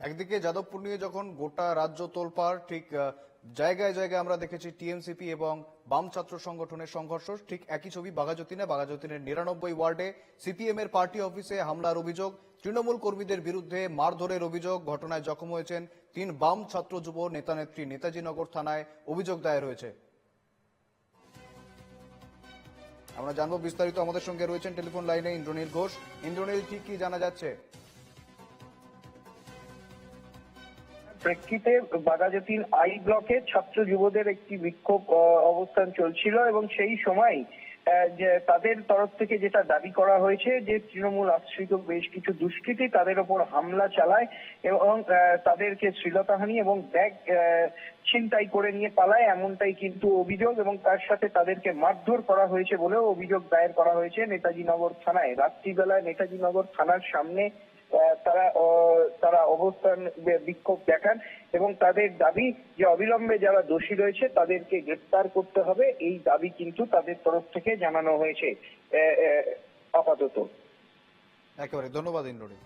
একদিকে যাদবপুর নিয়ে যখন গোটা রাজ্য তোলপাড়, ঠিক জায়গায় জায়গায় আমরা দেখেছি টিএমসিপি এবং বাম ছাত্র সংগঠনের সংঘর্ষ। ঠিক একই ছবি বাঘাযতীনের 99 ওয়ার্ডে সিপিএম এর পার্টি অফিসে হামলার অভিযোগ, তৃণমূল কর্মীদের বিরুদ্ধে মারধরের অভিযোগ, ঘটনায় জখম হয়েছেন 3 বাম ছাত্র যুব নেতানেত্রী। নেতাজিনগর থানায় অভিযোগ দায়ের হয়েছে। আমরা জানবো বিস্তারিত। আমাদের সঙ্গে রয়েছেন টেলিফোন লাইনে ইন্দ্রনীল ঘোষ। ইন্দ্রনীল, ঠিক কি জানা যাচ্ছে? প্রেক্ষিতে বাঘাযতীন আই ব্লকে ছাত্র যুবদের একটি বিক্ষোভ অবস্থান চলছিল এবং সেই সময় যে তাদের তরফ থেকে যেটা দাবি করা হয়েছে যে তৃণমূল আশ্রিত বেশ কিছু দুষ্কৃতী তাদের ওপর হামলা চালায় এবং তাদেরকে শ্লীলতাহানি এবং ব্যাগ ছিনতাই করে নিয়ে পালায়, এমনটাই কিন্তু অভিযোগ। এবং তার সাথে তাদেরকে মারধর করা হয়েছে বলেও অভিযোগ দায়ের করা হয়েছে নেতাজিনগর থানায়। রাত্রিবেলায় নেতাজিনগর থানার সামনে তারা অবস্থান বিক্ষোভ দেখান এবং তাদের দাবি যে অবিলম্বে যারা দোষী রয়েছে তাদেরকে গ্রেফতার করতে হবে, এই দাবি কিন্তু তাদের তরফ থেকে জানানো হয়েছে আপাতত। একেবারে ধন্যবাদ ইন্দ্রনীল।